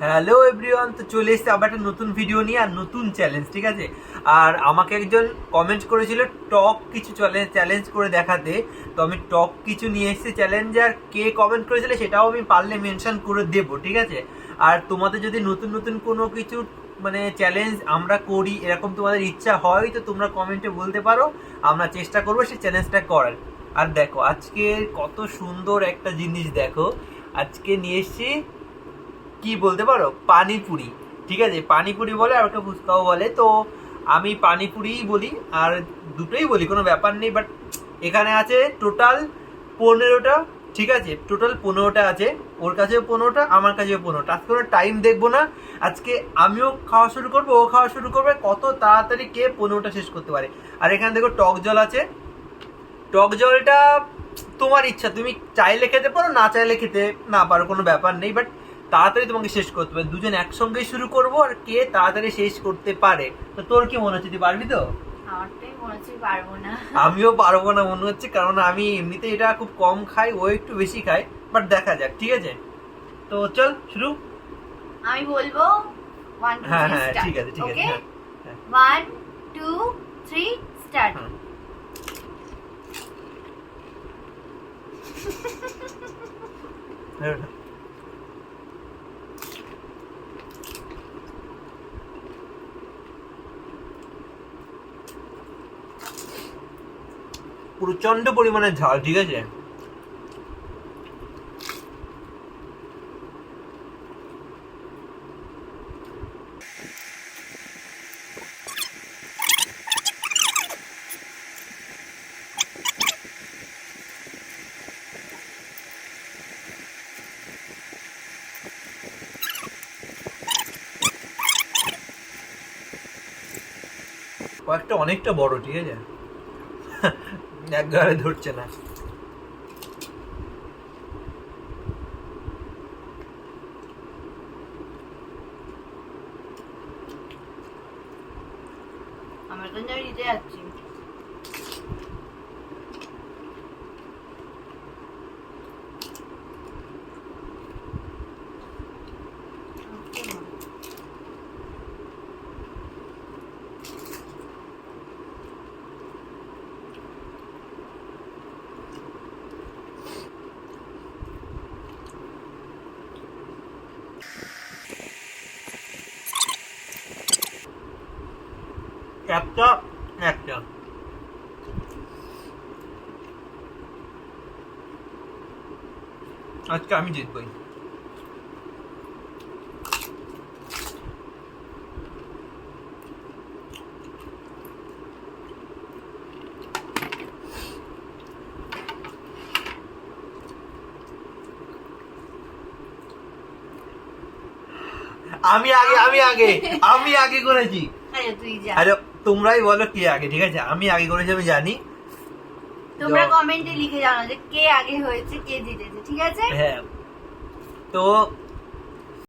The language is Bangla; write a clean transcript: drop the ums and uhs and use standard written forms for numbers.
হ্যালো এভরিওয়ান, তো চলে এসেছে আবার একটা নতুন ভিডিও নিয়ে আর নতুন চ্যালেঞ্জ। ঠিক আছে, আর আমাকে একজন কমেন্ট করেছিল টক কিছু চ্যালেঞ্জ করে দেখাতে, তো আমি টক কিছু নিয়ে এসেছি চ্যালেঞ্জ। আর কে কমেন্ট করেছিল সেটাও আমি পারলে মেনশন করে দেবো, ঠিক আছে। আর তোমাদের যদি নতুন নতুন কোনো কিছু মানে চ্যালেঞ্জ আমরা করি এরকম তোমাদের ইচ্ছা হয়, তো তোমরা কমেন্টে বলতে পারো, আমরা চেষ্টা করবো সেই চ্যালেঞ্জটা করার। আর দেখো আজকে কত সুন্দর একটা জিনিস, দেখো আজকে নিয়ে এসেছি কি বলতে পারো, পানিপুরি। ঠিক আছে, পানিপুরি বলে আর ওকে ফুচকাও বলে, তো আমি পানিপুরিই বলি আর দুটোই বলি, কোনো ব্যাপার নেই। বাট এখানে আছে টোটাল 15টা। ঠিক আছে, টোটাল 15টা আছে, ওর কাছেও 15টা, আমার কাছেও 15টা। আজকে কোনো টাইম দেখবো না, আজকে আমিও খাওয়া শুরু করবো, ও খাওয়া শুরু করবে, কত তাড়াতাড়ি কে 15টা শেষ করতে পারে। আর এখানে দেখো টক জল আছে, টক জলটা তোমার ইচ্ছা, তুমি চাইলে খেতে পারো, না চাইলে খেতে না পারো, কোনো ব্যাপার নেই। বাট তাড়াতাড়ি তোমাকে শেষ করতে হবে, দুজন একসঙ্গেই শুরু করবো আর কে তাড়াতাড়ি শেষ করতে পারে। তো তোর কি মনে হচ্ছে, তুই পারবি তো? আমারটাই মনে হচ্ছে পারবো না। আমিও পারবো না মনে হচ্ছে, কারণ আমি এমনিতে এটা খুব কম খাই, ও একটু বেশি খায়। বাট দেখা যাক, ঠিক আছে। তো চল শুরু। আমি বলবো 1 2 হ্যাঁ 3 হ্যাঁ, স্টার্ট। ঠিক আছে ঠিক আছে, ওকে, হ্যাঁ 1 2 3 স্টার্ট। হ্যাঁ। হ্যাঁ। প্রচন্ড পরিমাণে ঝাল, ঠিক আছে। কয়েকটা অনেকটা বড়, ঠিক আছে, একবারে ধরছে না। আমার তো আমি নিতে যাচ্ছি। একটা একটা আজকে আমি জিতবই। আমি আগে আমি আগে আমি আগে করেছি। আরে তুই যা। আরে তোমরাই বলো কে আগে, ঠিক আছে, আমি আগে করেছি, আমি জানি। তোমরা তো- কমেন্টে লিখে জানাও যে কে আগে হয়েছে, কে জিতেছে, ঠিক আছে? হ্যাঁ, তো